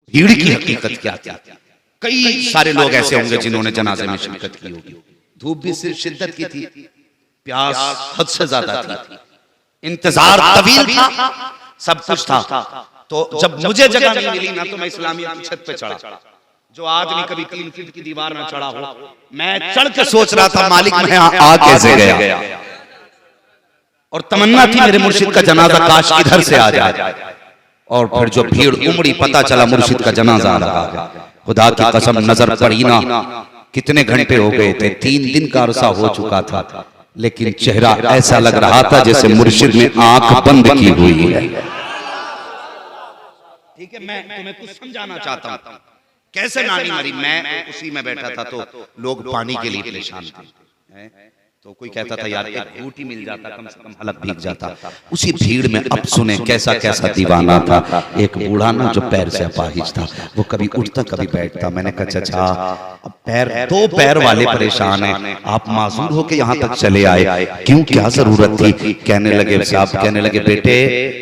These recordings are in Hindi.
भीड़ की हकीकत क्या थी। कई सारे लोग ऐसे होंगे जिन्होंने जनाजे में शिरकत की होगी। धूप भी सिर्फ शिद्दत की थी, प्यास हद से ज्यादा थी, इंतजार तवील था, सब कुछ था। तो जब मुझे जगह नहीं मिली ना, तो मैं इस्लामिया की छत पे चढ़ा। जो आदमी कभी 3 फीट की दीवार ना चढ़ा हो, मैं चढ़ के सोच रहा था मालिक मैं आ कैसे गया, और तमन्ना थी मेरे मुर्शिद का जनाजा काश इधर से आ जाए। और फिर जो भीड़ उमड़ी, पता चला मुर्शिद का जनाजा आ रहा है। खुदा की कसम नजर पड़ी ना, कितने घंटे हो गए थे, 3 दिन का अरसा हो चुका था, लेकिन चेहरा ऐसा लग रहा था जैसे मुर्शिद ने आंख बंद की हुई है। ठीक है, मैं तुम्हें कुछ समझाना चाहता हूं। कैसे नानी मरी, मैं उसी में बैठा था, तो लोग पानी के लिए परेशान थे। तो कोई कहता था यार एक घूंट ही मिल जाता, कम से कम हलक भीग जाता। उसी भीड़ में अब सुने कैसा कैसा दीवाना था। एक बूढ़ा ना जो पैर से अपाहिज था, वो कभी उठता कभी बैठता। मैंने कहा चाचा अब पैर 2 पैर वाले परेशान हैं, आप माजूर होके यहाँ तक चले आए, क्यों, क्या जरूरत थी। कहने लगे साहब, कहने लगे बेटे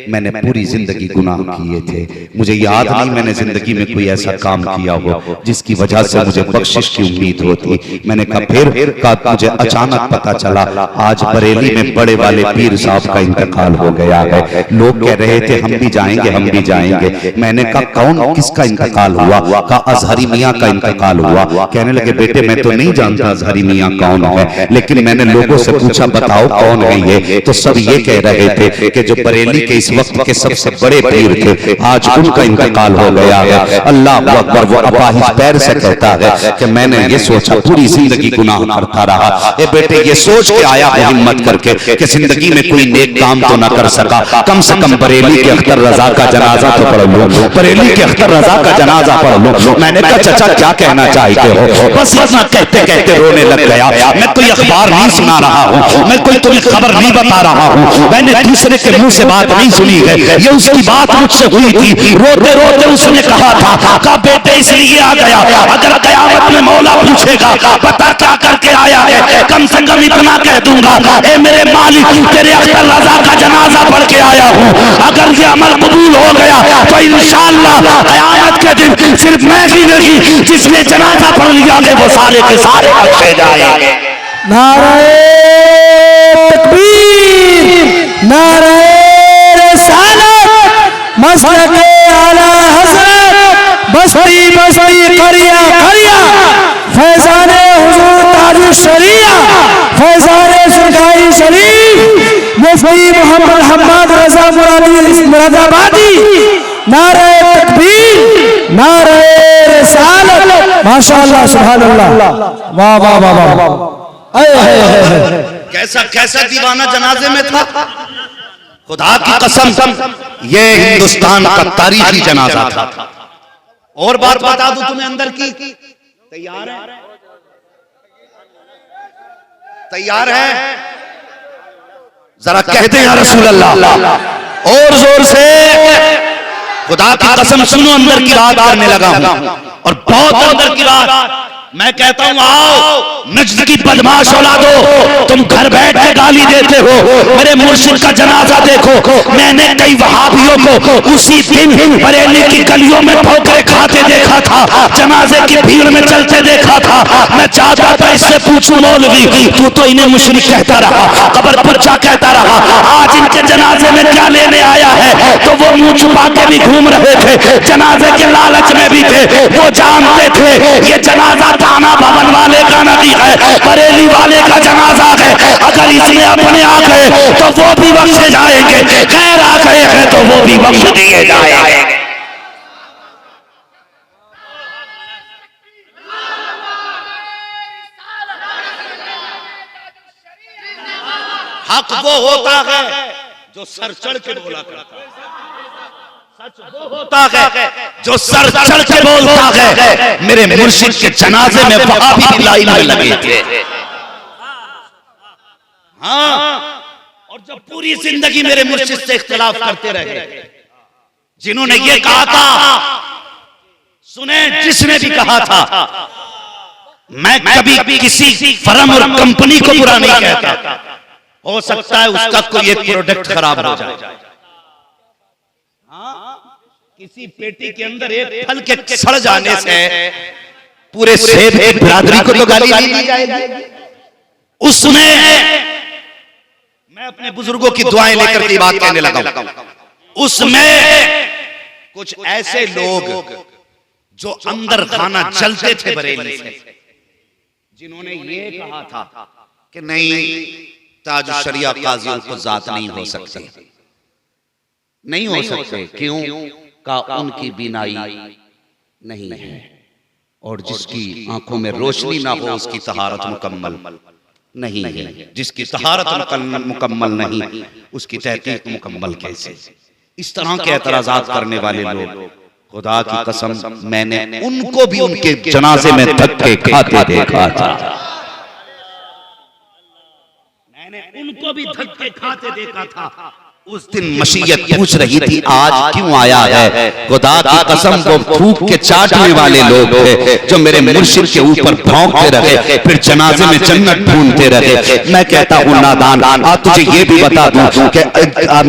मैंने पूरी जिंदगी गुनाह किए थे, मुझे याद नहीं मैंने जिंदगी में कोई ऐसा काम किया हो जिसकी वजह से मुझे बख्शिश की उम्मीद होती। मैंने कहा फिर कहा मुझे अचानक पता चला आज बरेली में बड़े वाले पीर साहब का इंतकाल हो गया है। लोग कह रहे थे हम भी जाएंगे हम भी जाएंगे। मैंने कहा कौन, किसका इंतकाल हुआ। कहा अजहरी मियाँ का इंतकाल हुआ। कहने लगे बेटे मैं तो नहीं जानता अजहरी मियाँ कौन है, लेकिन मैंने लोगों से पूछा बताओ कौन है ये, तो सब ये कह रहे थे कि जो बरेली के इस वक्त के सबसे बड़े पीर थे आज उनका इंतकाल हो गया है। अल्लाह अकबर। वो अपाहिज पैर से कहता है कि मैंने ये सोचा पूरी जिंदगी गुनाह करता रहा। ए बेटे ये सोच के आया है हिम्मत करके कि जिंदगी में कोई नेक काम तो ना कर सका, कम से कम बरेली के अख्तर रजा का जनाजा तो पढ़ लो, बरेली के अख्तर रजा का जनाजा पढ़ लो। मैंने कहा चाचा क्या कहना चाहते हो। बस इतना कहते कहते रोने लग गया। मैं कोई अखबार नहीं सुना रहा हूँ, मैं कोई तुम्हें खबर नहीं बता रहा हूँ, मैंने दूसरे के मुंह से बात नहीं सुनी है, ये उसकी बात मुझसे हुई थी। रोते रोते उसने कहा था बेटे इसलिए आ गया, अगर कयामत में मौला पूछेगा पता क्या करके आया है, कम से कम इतना कह दूंगा ए मेरे मालिक तेरे अख्तर रजा का जनाजा पढ़ के आया हूँ। अगर ये अमल कबूल हो गया तो इंशाअल्लाह कयामत के दिन सिर्फ मैं ही नहीं, जिसने जनाजा पढ़ लिया वो सारे के सारे बख्शे जाएंगे। नारे तकबीर, नारे रिसालत, मसलक आला हज़रत, बस्ती बस्ती करिया करिया, फैज़ाने हुजूर ताज शरिया, फैज़ाने सरकारी शरीफ, मुफ्ती मोहम्मद हम्माद रजा मुरादाबादी। नारे तकबीर, नारे रिसालत, माशाअल्लाह सुभानअल्लाह, वाह वाह वाह वाह। कैसा कैसा दीवाना जनाजे में था। खुदा की कसम ये हिंदुस्तान का तारीखी जनाजा था। और बात बता दूं तुम्हें अंदर की, तैयार है, तैयार है, जरा कहते हैं रसूल अल्लाह और जोर से। खुदा की कसम सुनो अंदर की बात करने लगा हूं, और बहुत अंदर की बात। मैं कहता हूं आओ नज्द की बदमाश औलादो, तुम घर बैठ के गाली देते हो, मेरे मुर्शिद का जनाजा देखो। मैंने कई वहाबियों को उसी दिन बरेली की गलियों में ठोकरे खाते देखा था, जनाजे की भीड़ में चलते देखा था। मैं चाहता था इससे पूछूं मौलवी तू तो इन्हें मुशरिक कहता रहा, कबर पुर्जा कहता रहा, आज इनके जनाजे में क्या लेने आया है। तो वो मुंह छुपा के भी घूम रहे थे, जनाजे के लालच में भी थे, वो जानते थे ये जनाजा थाना भवन वाले का नहीं है, बरेली वाले का जनाजा है। अगर इसमें अपने आ गए तो वो भी बख्शे जाएंगे, खैर आ गए हैं तो वो भी बख्श दिए जाएंगे। हक वो होता है जो सर चढ़ के बोला करता है, सच वो होता है जो सर चढ़ के बोलता है। मेरे मुर्शिद के जनाजे में वहाबी लाइन में लगे थे। हाँ, और जब पूरी जिंदगी मेरे मुर्शिद से इख्तिलाफ करते रहे, जिन्होंने ये कहा था, सुने जिसने भी कहा था, मैं कभी किसी फर्म और कंपनी को बुरा नहीं कहता, हो सकता है उसका कोई एक प्रोडक्ट खराब हो जाए, किसी पेटी के अंदर एक फल के सड़ जाने से पूरे सेब की बिरादरी को तो गाली दी जाएगी। उसमें मैं अपने बुजुर्गों की दुआएं लेकर की बात कहने लगा। उसमें कुछ ऐसे लोग जो अंदर खाना जलते थे बरेली से, जिन्होंने ये कहा था कि नहीं ताज शरिया काजियों को जात नहीं हो सकते, नहीं हो सकते। क्यों? का उनकी बीनाई नहीं है और जिसकी आंखों में रोशनी ना हो उसकी तहारत मुकम्मल नहीं है। जिसकी तहारत मुकम्मल नहीं उसकी तहकीक मुकम्मल कैसे? इस तरह के एतराजात करने वाले लोग, खुदा की कसम मैंने उनको भी उनके जनाजे में धक्के खाते देखा था। मैंने उनको भी धक्के खाते देखा था। उस दिन मशीयत पूछ रही थी आज क्यों आया है? खुदा की कसम वो थूक के चाटने वाले लोग थे जो मेरे मुर्शिद के ऊपर भौंकते रहे, फिर जनाजे में जन्नत ढूंढते रहे। मैं कहता हूँ नादान, आज तुझे ये भी बता दूं कि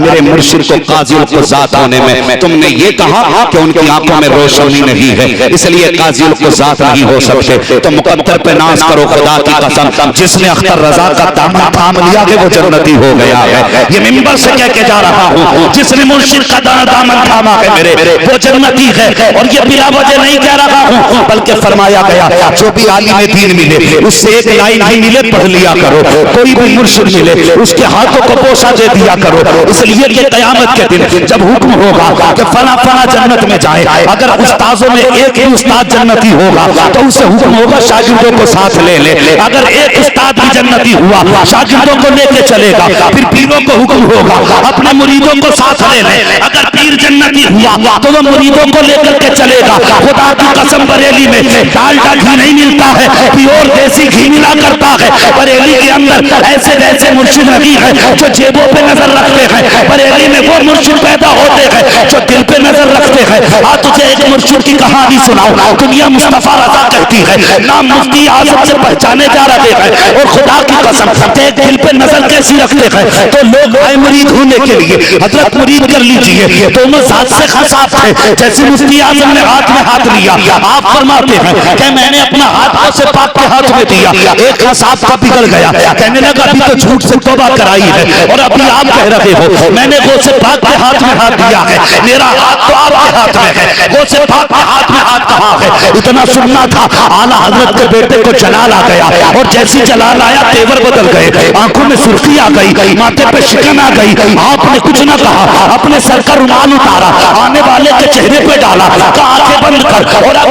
मेरे मुर्शिद को काजियों को जात होने में तुमने ये कहा कि उनकी आंखों में रोशनी नहीं है इसलिए काजियों को जात नहीं हो सकते। तो मुकद्दर पे नाज करो खुदा की कसम, जिसने अख्तर रजा का दामन थाम लिया कि वो जन्नती हो गया है। ये मिंबर से कह के जा रहा हूँ, जिसने मुर्शिद का दामन थामा है मेरे वो जन्नती है। और ये बिला वजह नहीं कह रहा हूँ, बल्कि फरमाया गया जो भी आलिम दीन मिले उससे एक लाइन ही मिले पढ़ लिया करो। कोई भी मुर्शिद मिले उसके हाथों को बोसा दे दिया करो, इसलिए कि कयामत के दिन जब हुक्म होगा कि फला फला जन्नत में जाए, अगर उस्तादों में एक ही उस्ताद जन्नती होगा तो उसे हुक्म होगा शागिर्दों को साथ ले ले। अगर एक उस्ताद भी जन्नती हुआ शागिर्दों को लेके चलेगा, फिर पीरों को हुक्म होगा अपने मुरीदों को साथ ले ले। अगर पीर जन्नती हुआ तो वो मुरीदों को लेकर के चलेगा। खुदा की कसम बरेली में डालडा घी नहीं मिलता है, प्योर देसी घी मिला करता है। बरेली के अंदर ऐसे वैसे मुर्शिद नहीं है जो जेबों पे नजर रखते हैं। बरेली में वो मुर्शिद पैदा होते हैं जो दिल पे नजर रखते हैं। आज तुझे एक मुर्शिद की कहानी सुनाओ। दुनिया मुस्तफा रजा कहती है, नाम मुफ्ती आजम से पहचाने जा रहे हैं और खुदा की कसम दिल पे नजर कैसी रखते हैं तो लोग आए मुरीद होने के लिए। हजरत मुरीद कर लीजिए, दोनों साथ से खसाब थे। जैसे मुफ्ती आजम ने हाथ में हाथ लिया, आप फरमाते हैं कि मैंने अपना हाथ से पाक के हाथ में दिया, एक खसाब का बिगड़ गया। कहने लगा अभी तो झूठ से तौबा कराई है और अभी आप कह रहे हो मैंने वो से पाक के हाथ में हाथ दिया है, मेरा हाथ तो आपके हाथ में है, वो से पाक के हाथ में हाथ कहाँ है? इतना सुनना था, आला हजरत के बेटे को जलाल आ गया और जैसी जलाल आया तेवर बदल गए, आंखों में सुर्खी आ गई, माथे पे शिकन आ गई। आपने कुछ ना कहा, अपने सर का रुमाल उतारा, आने वाले के चेहरे पे डाला, आंखें बंद कर और अब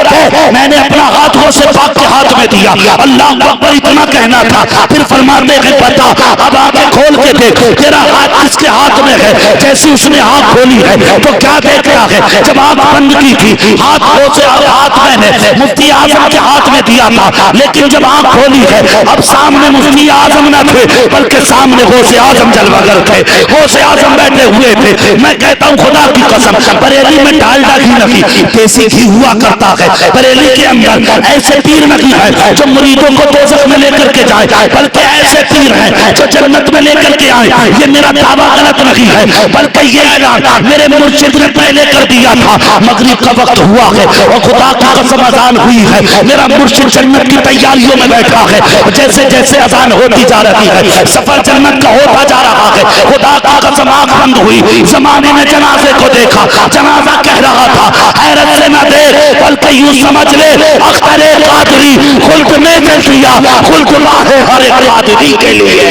मैंने अपना हाथ वो से पाक के हाथ में दिया। अल्लाह अकबर इतना कहना था, फिर फरमाते हैं बता अब आंखें खोल के देख तेरा हाथ किसके हाथ में है। जैसे उसने आंख खोली है तो क्या देख रहा है? जब आंख बंद की थी हाथ वो से हाथ मैंने मुफ्ती आजम के हाथ में दिया था, लेकिन जब आंख खोली है अब सामने मुफ्ती आजम न थे बल्कि सामने वो से आजम जलवागर थे, वो से आजम बैठे हुए थे। मैं कहता हूँ खुदा की कसम बरेली में डालडा घी नहीं देसी घी हुआ करता है। बरेली के अंदर ऐसे पीर नहीं है जो मुरीदों को दोज़ख में लेकर के जाए, बल्कि ऐसे पीर हैं जो जन्नत में लेकर के आए। ये मेरा दावा गलत नहीं है, बल्कि ये ऐलान मेरे मुर्शिद ने पहले कर दिया था। मगरिब का वक्त हुआ है और खुदा की कसम अजान हुई है, मेरा मुर्शिद जन्नत की तैयारियों में बैठा है। जैसे जैसे अजान होती जा रही है सफर जन्नत का होता जा रहा है। खुदा की कसम आंख बंद हुई, जमाने में जनाजे को देखा, जनाजा कह रहा था हैरत से न देख बल्कि यूं समझ ले अख्तरे कादरी खुल्द में मिल दिया, खुल्द है हर एक कादरी के लिए।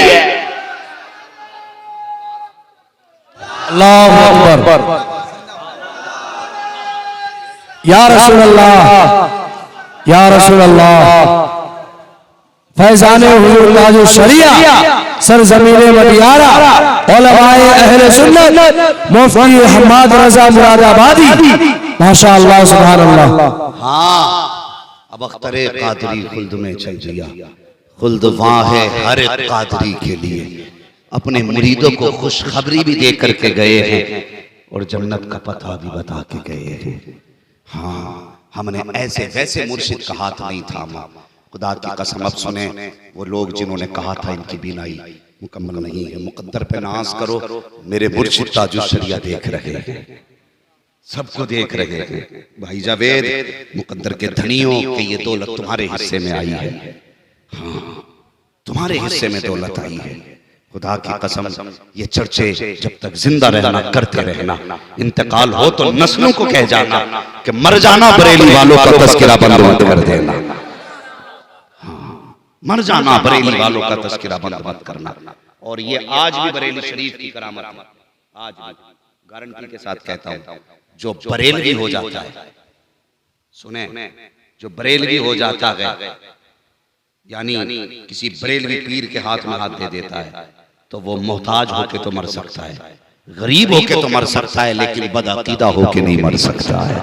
अल्लाहु अकबर। या रसूल अल्लाह या रसूल अल्लाह। फैजाने हुजूर ताजु शरिया सरजमीने मदियारा उलमाए अहले सुन्नत मुफ्ती हम्माद रजा मुरादाबादी माशाअल्लाह सुभान अल्लाह। हाँ अब अख्तरे कादरी खुल्द में चल दिया, खुल्द वहाँ है हर एक कादरी के लिए। अपने मुरीदों को खुशखबरी भी दे करके गए हैं और जन्नत का पता भी बता के गए हैं। हाँ हमने ऐसे वैसे मुर्शिद का हाथ नहीं थामा। खुदा की कसम अब सुने वो लोग जिन्होंने कहा था इनकी बीनाई मुकम्मल नहीं है, मुकद्दर पे नाज करो मेरे मुर्शिद ताजुश शरिया देख रहे हैं। सबको देख रहे थे। भाई जावेद, मुकद्दर के धनियों के ये दौलत तुम्हारे हिस्से में आई है। हाँ, तुम्हारे हिस्से में दौलत आई है। खुदा की कसम, ये चर्चे जब तक जिंदा रहना करते रहना, इंतकाल हो तो नस्लों को कह जाना कि मर जाना बरेली वालों का तस्करा बंद मत कर देना। हाँ, मर जाना बरेली वालों का तस्करा बंद मत करना। और ये आज भी बरेली शरीफ की करामत है। आज भी गारंटी के साथ कहता हूं, जो बरेलवी हो जाता है, सुने, जो बरेलवी हो जाता है, यानी किसी बरेलवी पीर के हाथ में हाथ दे देता है, तो वो मोहताज होके तो मर सकता है, गरीब होके तो मर सकता है, लेकिन बदअकीदा होके नहीं मर सकता है।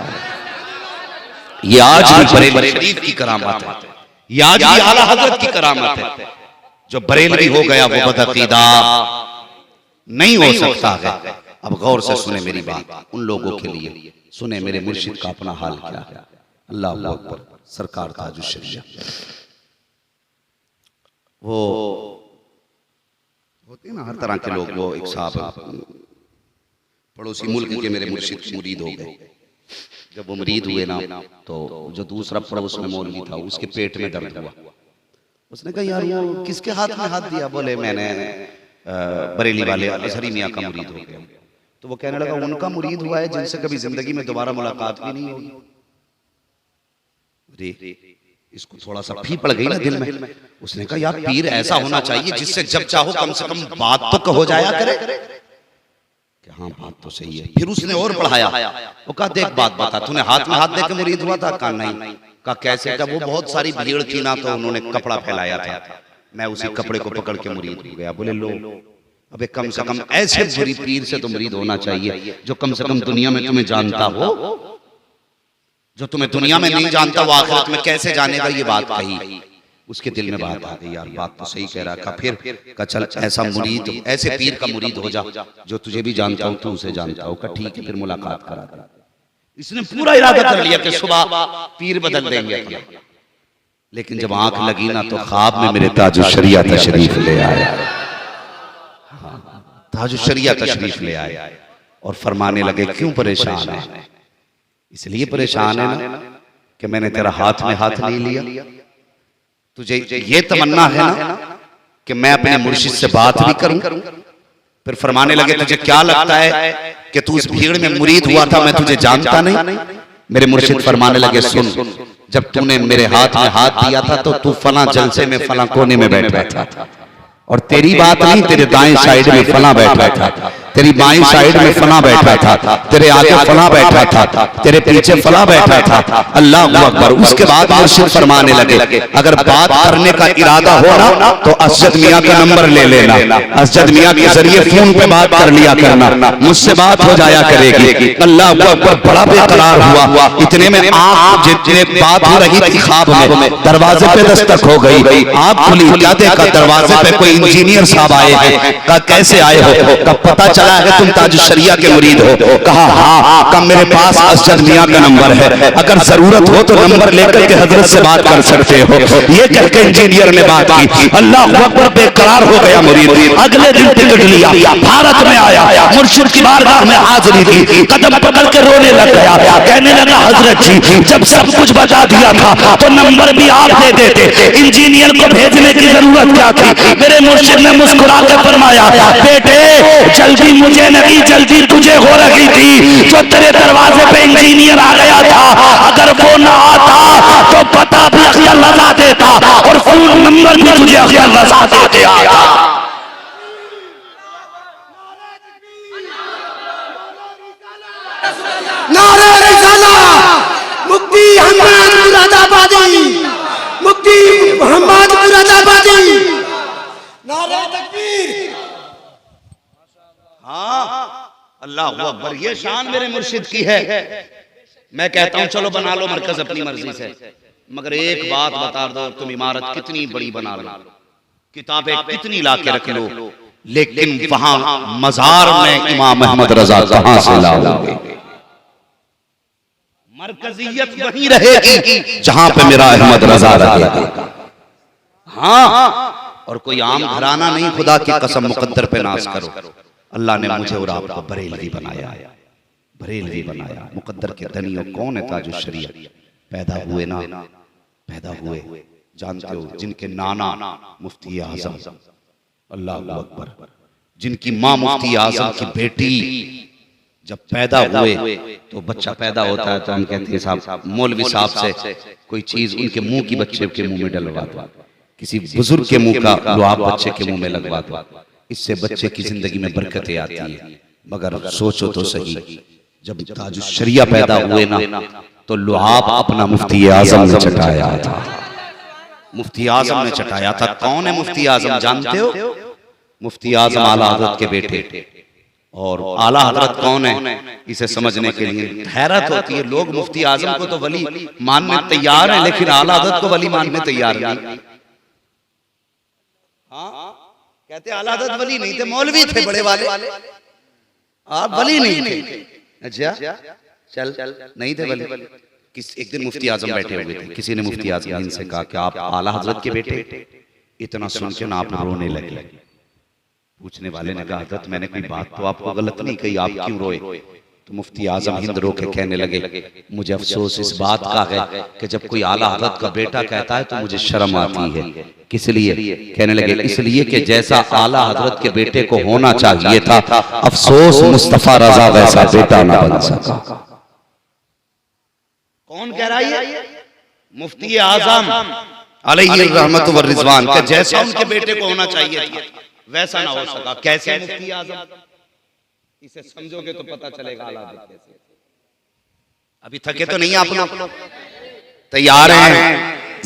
ये आज भी बरेलवी शरीफ की करामत है, ये आज भी आला हजरत की करामत है। जो बरेलवी हो गया वो बदअकीदा नहीं हो सकता है। अब गौर से सुने मेरी बात, उन लोगों के लिए सुने मेरे मुर्शिद का अपना हाल क्या है। अल्लाह अकबर, सरकार ताजुश शरिया। वो होते हैं ना हर तरह के लोग, वो एक साहब पड़ोसी मुल्क के मेरे मुर्शिद के मुरीद हो गए। जब वो मुरीद हुए ना, तो जो दूसरा पड़ोस में मौलवी था, उसके पेट में दर्द हुआ। उसने कहा यार वो किसके हाथ में हाथ दिया? बोले मैंने बरेली वाले अजहरी मियाँ का मुरीद हो गया। तो वो कहने लगा उनका मुरीद हुआ है जिनसे कभी जिंदगी में दोबारा मुलाकात भी नहीं होगी। इसको थोड़ा सा फी पड़ गई ना दिल में। उसने कहा यार पीर ऐसा होना चाहिए जिससे जब चाहो कम से कम बात तो हो जाया करे। कि हाँ बात तो सही है। फिर उसने और बढ़ाया, वो कहा देख बात बता, तूने हाथ में हाथ देके मुरीद हुआ था? कहा नहीं। कहा कैसे? जब वो बहुत सारी भीड़ थी ना, तो उन्होंने कपड़ा फैलाया था, मैं उसी कपड़े को पकड़ के मुरीद हो गया। बोले लो, अबे कम से कम ऐसे बुरी पीर से तो मुरीद होना चाहिए जो कम से कम दुनिया में तुम्हें जानता हो। जो तुम्हें दुनिया में नहीं जानता वो आखिरत में कैसे जानेगा? ये बात कही, उसके दिल में बात आ गई, यार बात तो सही कह रहा था। फिर का चल ऐसा मुरीद, ऐसे पीर का मुरीद हो जा जो तुझे भी जानता हूं, तू उसे जानता हो। का ठीक है, फिर मुलाकात करा। इसने पूरा इरादा कर लिया कि सुबह पीर बदल देंगे अपना। लेकिन जब आंख लगी ना, तो ख्वाब में मेरे ताजुश शरिया तशरीफ ले आया। ताजुश शरिया तशरीफ ले आए और फरमाने लगे क्यों परेशान है? इसलिए परेशान है ना कि मैंने तेरा हाथ में हाथ नहीं लिया। तुझे ये तमन्ना है ना कि मैं अपने मुर्शिद से बात भी करूं। फिर फरमाने लगे तुझे क्या लगता है कि तू उस भीड़ में मुरीद हुआ था, मैं तुझे जानता नहीं? मेरे मुर्शिद फरमाने लगे सुन, जब तूने मेरे हाथ में हाथ दिया था तो तू फला जलसे में फला कोने में बैठा था, और तेरी बात नहीं, तेरे दाएं साइड में फला बैठा था, तेरी बाईं साइड में फला बैठा था, तेरे आगे फला बैठा था, तेरे पीछे फला बैठा था। अल्लाह अकबर। उसके बाद मुर्शिद फरमाने लगे अगर बात करने का इरादा हो ना तो असजद मियाँ का नंबर ले लेना, असजद मियाँ के जरिए फोन पे बात कर लिया करना, मुझसे बात हो जाया करेगी। अल्लाह अकबर। बड़ा बेकरार हुआ। इतने में आँख जितने बात हो रही थी ख्वाब में, दरवाजे पे दस्तक हो गई। आँख खुली, क्या देखा? दरवाजे पे कोई इंजीनियर साहब आए हैं। कहा कैसे आए हो? कहा पता चला है तुम ताजुश शरिया के मुरीद हो। कहा हाँ। कहा मेरे पास असजद मियाँ का नंबर है, अगर जरूरत हो तो नंबर लेकर के हजरत से बात कर सकते हो। ये कहकर इंजीनियर ने बात की। अल्लाह अकबर। बेकरार हो गया मुरीद। अगले दिन टिकट लिया, भारत में आया, मुर्शिद की बारगाह में हाजिरी दी, कदम पकड़ के रोने लग गया। कहने लगा हजरत जी जब सब कुछ बता दिया था तो नंबर भी आप दे देते, इंजीनियर को भेजने की जरूरत क्या थी? मेरे मुर्शिद ने मुस्कुरा कर फरमाया बेटे जल्दी मुझे नहीं, जल्दी तुझे हो रही थी। जो तेरे दरवाजे पे इंजीनियर आ गया था, अगर वो ना आता तो पता भी अख्तर लगा देता और फोन नंबर भी तुझे अख्तर लगा देता। नारे रिसाला, मुफ्ती अहमद मुरादाबादी, मुफ्ती मोहम्मद मुरादाबादी, नारे तकबीर। हाँ अल्लाह अकबर। ये शान मेरे मुर्शिद की है। मैं कहता हूं चलो बना लो मरकज अपनी मर्जी से, मगर एक बात बता दो, तुम इमारत कितनी बड़ी बना लो, किताबें कितनी ला के रख लो, लेकिन वहां मजार में इमाम अहमद रजा कहां से लाओगे? मरकजियत वहीं रहेगी जहां पे मेरा अहमद रजा रहेगा। हाँ, और कोई आम घराना नहीं, खुदा की कसम मुकद्दर पे नाज करो। अल्लाह ने मुझे और आपको बरेलवी बनाया, बरेलवी बनाया, मुकद्दर के धनी। और कौन है ताजुश शरिया? पैदा हुए ना, पैदा हुए जानते हो, जिनके नाना मुफ्ती आजम, अल्लाह अकबर, जिनकी माँ मुफ्ती आजम की बेटी जब पैदा हुए तो बच्चा पैदा होता है तो हम कहते हैं साहब मौलवी साहब से कोई चीज उनके मुंह की बच्चे के मुंह में डलवा दो, किसी बुजुर्ग के मुंह का लुआब बच्चे के मुंह में लगवा दो, इससे बच्चे की जिंदगी में बरकतें आती है। मगर सोचो तो सही, जब ताजुश शरिया पैदा हुए ना तो लुआब अपना मुफ्ती आजम ने चटाया था, मुफ्ती आजम ने चटाया था। कौन है मुफ्ती आजम जानते हो? मुफ्ती आजम आला हजरत के बेटे। और आला हजरत कौन है इसे समझने के लिए हैरत होती है। लोग मुफ्ती आजम को तो वली मानने तैयार हैं, लेकिन आला हजरत को वली मानने तैयार नहीं। हाँ, कहते आला हजरत वली नहीं थे, मौलवी थे बड़े वाले, आप वली नहीं थे। अच्छा चल नहीं थे वली। एक दिन मुफ्ती आजम बैठे हुए थे, किसी ने मुफ्ती आजम से कहा कि आप आला हजरत के बेटे? इतना सुन के ना आप रोने लगे। पूछने वाले ने कहा हजरत मैंने कोई बात तो आपको गलत नहीं कही, आप क्यों रोए? तो मुफ्ती आजम हिंद रो के कहने लगे मुझे अफसोस इस बात का है कि जब कोई आला हजरत का बेटा कहता है तो मुझे शर्म आती है। किस लिए? कहने लगे इसलिए कि जैसा आला हजरत के बेटे को होना चाहिए था, अफसोस मुस्तफा रजा वैसा बेटा ना बन सका। कौन कह रहा है? मुफ्ती आजम अलैहि रहमत व रिजवान का जैसा उनके बेटे को होना चाहिए था वैसा ना हो सका। कैसे मुफ्ती आजम? इसे समझोगे तो पता चलेगा आला हजरत कैसे। अभी थके तो नहीं आप लोग? तैयार हैं?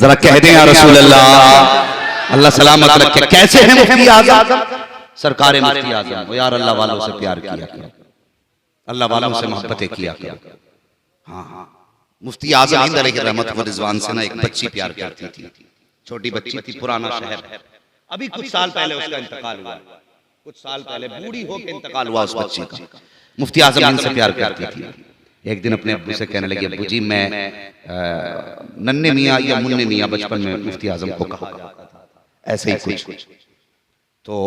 जरा कह दें या रसूल अल्लाह, अल्लाह सलामत रखे। कैसे हैं मुफ्ती आजम? सरकार मुफ्ती आजम। यार अल्लाह वालों से प्यार किया करो, अल्लाह वालों से मोहब्बतें किया करो। हाँ, मुफ्ती आजम हिंद अलैहि रहमत व रिजवान से ना एक बच्ची प्यार करती थी, छोटी बच्ची थी, पुराना शहर है। अभी कुछ साल पहले उसका इंतकाल हुआ, कुछ साल पहले बूढ़ी होकर इंतकाल हुआ उस बच्ची का। मुफ्ती आजम हिंद से प्यार करती थी। एक दिन अपने अब्बू से कहने लगी अब्बू जी मैं नन्हे मियाँ या मुन्ने मियाँ बचपन में मुफ्ती आजम को कहा ऐसे ही कुछ। तो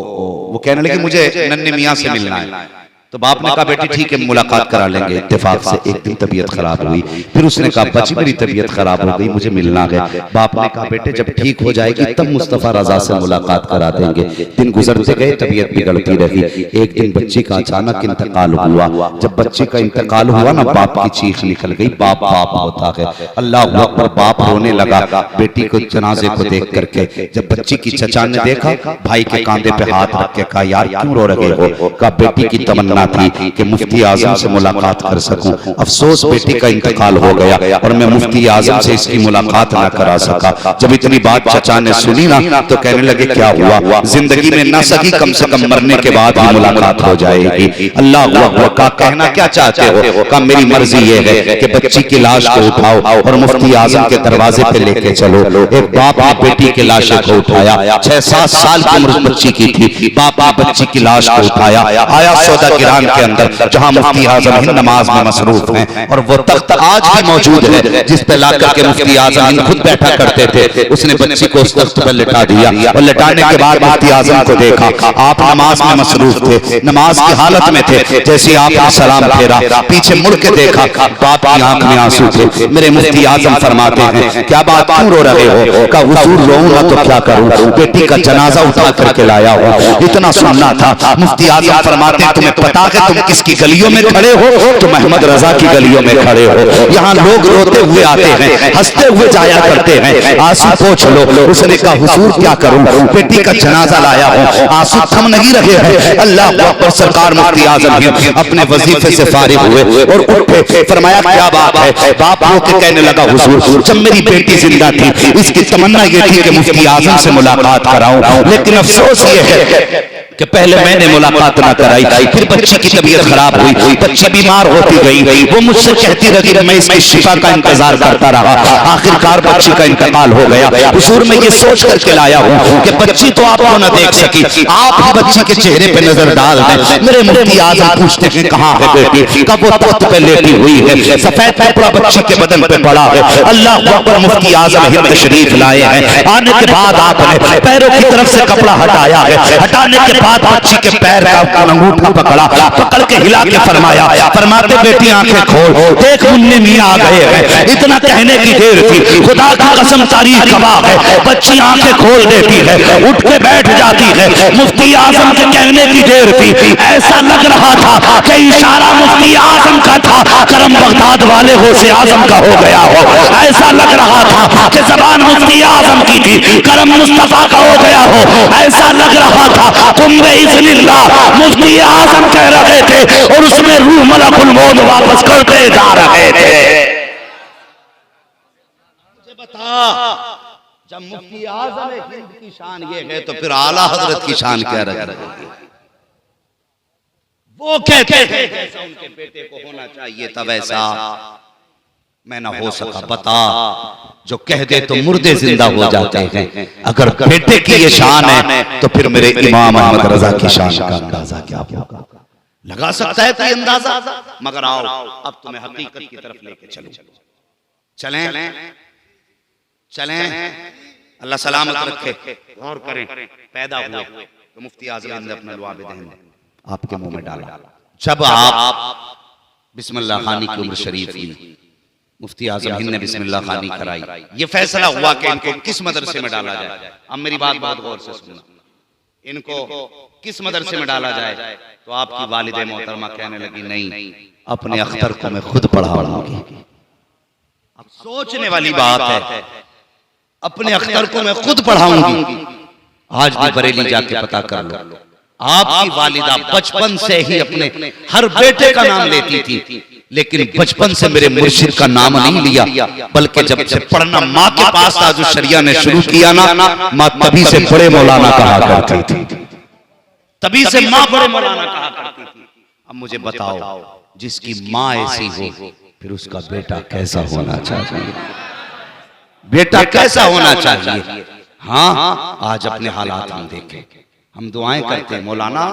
वो कहने लगी मुझे नन्हे मियाँ से मिलना है। तो बाप ने कहा बेटी ठीक है मुलाकात करा लेंगे। इत्तेफाक से एक दिन तबीयत खराब हुई, फिर उसने कहा बच्ची मेरी तबीयत खराब हो गई, मुझे मिलना है। बाप ने कहा बेटे जब ठीक हो जाएगी तब मुस्तफा रजा से मुलाकात करा देंगे। दिन गुजरते गए, तबीयत बिगड़ती रही। एक दिन बच्ची का अचानक इंतकाल हुआ। जब बच्ची का इंतकाल हुआ ना बाप की चीख निकल गई, बाप बाप होता है। अल्लाह अकबर, बाप रोने लगा बेटी को जनाजे को देख करके। जब बच्ची की चचा ने देखा, भाई के कांधे पे हाथ रख के कहा यार क्यों रो रहे हो? कहा बेटी की तमन्ना थी कि मुफ्ती आजम से मुलाकात कर सकूं, अफसोस बेटी का इंतकाल हो गया और मैं मुफ्ती आजम से इसकी मुलाकात ना करा सका। जब इतनी बात चचा ने सुनी ना तो कहने लगे क्या हुआ? जिंदगी में ना सकी, कम से कम मरने के बाद ही मुलाकात हो जाएगी। अल्लाह अकबर। का कहना क्या चाहते हो? का मेरी मर्जी ये है कि बच्ची की लाश को उठाओ और मुफ्ती आजम के दरवाजे पे लेके चलो। एक बाप ने बेटी की लाश को उठाया, 6-7 साल की उम्र बच्ची की थी। बाप ने बच्ची की लाश को उठाया, आया सौदा गिरान के अंदर जहां मुफ्ती आजम हिंद नमाज में मसरूफ हैं। और वो तख्त आज भी मौजूद है जिस पे लाकर के मुफ्ती आजम हिंद खुद बैठा करते थे। उसने बच्ची को उस तख्त पर लिटा दिया और लिटाने के बाद मुफ्ती आजम को देखा, आप नमाज में मसरूफ थे, नमाज की हालत में थे। जैसे आपने सलाम फेरा, पीछे मुड़ के देखा, बाप की आंख में आंसू थे। मेरे मुफ्ती आजम फरमाते हैं क्या बात क्यों रो रहे हो? का हुजूर रोऊं ना तो क्या करूं, बेटी का जनाजा उठा करके लाया हूं। इतना सुनना था। मुफ्ती आजम फरमाते हैं तुम्हें पता है तुम किसकी गलियों में खड़े हो? तो मोहम्मद रजा की गलियों में खड़े हो। यहाँ लोग रोते हुए आते हैं, हंसते हुए जाया करते हैं, आंसू पोंछ लो। उसने कहा हुजूर क्या करूं, बेटी का जनाजा लाया हूं, आंसू थम नहीं रहे हैं। अल्लाह अकबर। सरकार मुफ्ती आजम अपने वजीफे से फारिग हुए और उठे। फरमाया क्या बात है? बाप रो के कहने लगा हुजूर जब मेरी बेटी जिंदा थी इसकी तमन्ना ये थी कि मुफ्ती आजम से मुलाकात कराऊं, लेकिन अफसोस ये है कि पहले मैंने मुलाकात ना कराई, फिर बच्ची की तबीयत खराब हुई, बच्ची बीमार होती गई। वो मुझसे कहती रही, मैं इसकी शिफा का इंतजार करता रहा। आखिरकार बच्ची का इंतकाल हो गया। हुजूर मैं ये सोच करके लाया हूँ कि बच्ची तो आपको न देख सकी, आप ही बच्ची के चेहरे पे नजर डाल दें। मेरे मुफ्ती आजम पूछते हैं कहाँ है बेटी? कब वो तख्त पे लेटी हुई है, सफेद कपड़ा बच्ची के बदन पे पड़ा है। अल्लाह अकबर। मुफ्ती आजम हिंद तशरीफ लाए हैं। आने के बाद आपने पैरों की तरफ से कपड़ा हटाया है, हटाने के बाद बाद बच्ची के पैर का अंगूठा पकड़ा, पकड़ के हिला के फरमाया, फरमाते बेटी आंखें खोल, देख मुन्ने मियां आ गए हैं। इतना कहने की देर थी, खुदा की कसम तारीफ गवाह है, बच्ची आंखें खोल देती है, उठ के बैठ जाती है। मुफ्ती आजम के कहने की देर थी, ऐसा लग रहा था कि इशारा मुफ्ती आजम का था, करम बगदाद वाले गौसे आजम का हो गया हो। ऐसा लग रहा था कि जबान मुफ्ती आजम की थी, करम मुस्तफा का हो गया हो। ऐसा लग रहा था कुंबे इज़्निल्लाह मुफ्ती आजम कह रहे थे और उसमें रूह मलकुल मौत वापस करते जा रहे थे। मुझे बता, जब मुफ्ती आजम हिंद की शान ये है तो फिर आला हजरत की शान क्या रहेगी? वो कहते हैं जैसा उनके बेटे को होना चाहिए था वैसा मैं ना हो सका। बता, जो कह दे तो मुर्दे जिंदा हो जाते हैं। अगर बेटे की ये शान है तो फिर मेरे इमाम अहमद रजा की शान का अंदाजा क्या होगा? लगा सकता है कोई अंदाजा? मगर आओ अब तुम्हें हकीकत की तरफ लेके चलो। चलें चलें, अल्लाह सलामत रखे। गौर करें, पैदा हुए तो मुफ्ती आजम ने अपना लुआब दहन आपके मुंह में डाला। जब आप बिस्मिल्लाह खानी की उम्र शरीफ की, मुफ्ती आजम हिंद ने बिस्मिल्लाह खानी कराई, ये फैसला हुआ कि इनको किस मदरसे में डाला जाए। अब मेरी बात बहुत गौर से सुनना, इनको किस मदरसे में डाला जाए? तो आपकी वालिदे मोहतरमा कहने लगी, नहीं, अपने अख्तर को मैं खुद पढ़ाऊंगी। अब सोचने वाली बात है, अपने अख्तर को मैं खुद पढ़ाऊंगी। आज भी बरेली जाके पता कर लो, आपकी वालिदा बचपन से ही अपने हर बेटे का नाम लेती थी, लेकिन बचपन से मेरे मुर्शिद का नाम नहीं लिया, बल्कि जब से पढ़ना माँ के पास ताजुल शरिया ने शुरू किया ना, माँ तभी से बड़े मौलाना कहा करती थी, तभी से माँ बड़े मौलाना कहा करती थी। अब मुझे बताओ, जिसकी माँ ऐसी हो फिर उसका बेटा कैसा होना चाहिए? बेटा कैसा होना चाहिए? हाँ, आज अपने हालात हम देखें, हम दुआएं करते हैं, मौलाना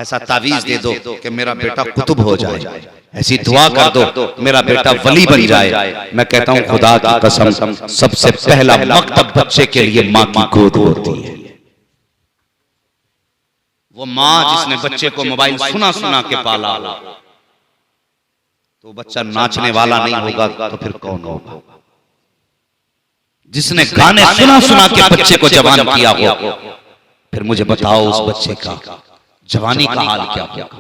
ऐसा तावीज दे दो कि मेरा बेटा कुतुब हो जाए, ऐसी दुआ कर दो मेरा बेटा वली बन जाए। मैं कहता हूं खुदा की कसम, सबसे पहला मकतब बच्चे के लिए माँ की गोद होती है। वो माँ जिसने बच्चे को मोबाइल सुना सुना के पाला हो, तो बच्चा नाचने वाला नहीं होगा तो फिर कौन होगा? जिसने गाने सुना सुना के बच्चे को जवान किया हो, फिर मुझे बताओ उस बच्चे का जवानी का हाल क्या होगा?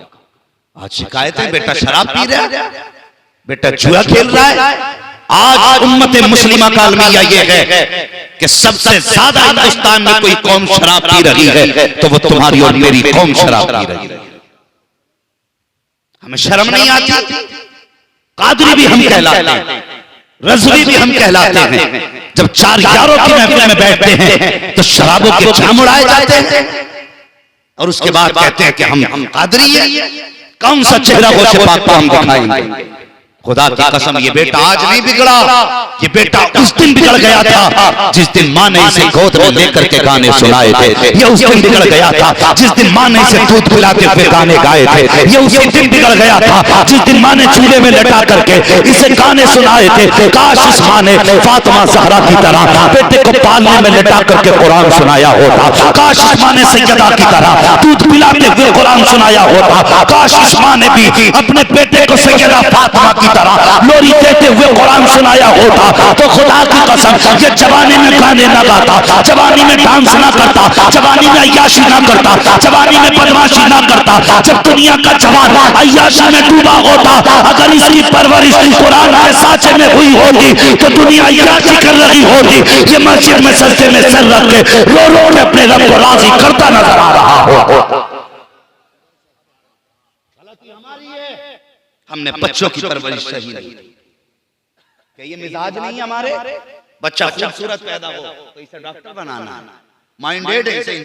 आज शिकायतें, बेटा शराब पी रहा है, बेटा जुआ खेल रहा है। आज उम्मत मुस्लिमा का अलमिया ये है कि सबसे ज्यादा हिंदुस्तान में कोई कौम शराब पी रही है तो वो तुम्हारी और मेरी कौम शराब पी रही है। हमें शर्म नहीं आती? कादरी भी हम कहलाते हैं, रज़वी भी हम कहलाते हैं। जब चार यारों की महफिल में बैठते हैं तो शराबों के जाम उड़ाए जाते हैं और उसके बाद कहते हैं कि हम कादरी हैं। कौन सा चेहरा गौसे पाक को हम दिखाएंगे? खुदा की कसम, ये बेटा आज नहीं बिगड़ा, ये बेटा उस दिन बिगड़ गया था जिस दिन माँ ने इसे गोद में लेकर के गाने सुनाए थे। ये उस दिन बिगड़ गया था जिस दिन माँ ने इसे दूध पिलाते हुए गाने गाए थे। ये उस दिन बिगड़ गया था जिस दिन माँ ने चूल्हे में लटा करके इसे गाने सुनाए थे। काश इस माँ ने फातिमा ज़हरा की तरह बेटे को पालने में लटा करके कुरान सुनाया होता। काश इस माँ ने सैयदा की तरह दूध पिलाते हुए कुरान सुनाया होता। काश इस माँ ने भी अपने बेटे को सैयदा फातिमा की लोरी देते हुए कुरान सुनाया होता। तो खुदा की कसम, ये जवानी में गाने ना गाता, जवानी में डांस ना करता, जवानी में अय्याशी ना करता, जवानी में बदमाशी ना करता। जब दुनिया का जवान अय्याशी में डूबा होता, अगर इसकी परवरिश कुरान के साचे में हुई होती तो दुनिया अय्याशी कर रही होती। ये मस्जिद में सजदे में सर रख के रो रो के अपने रब को राजी करता नजर आ रहा हो। हमने बच्चों की परवरिश सही नहीं की। ये मिजाज नहीं हमारे, बच्चा खूबसूरत पैदा हो तो इसे डॉक्टर बनाना, माइंडेड है।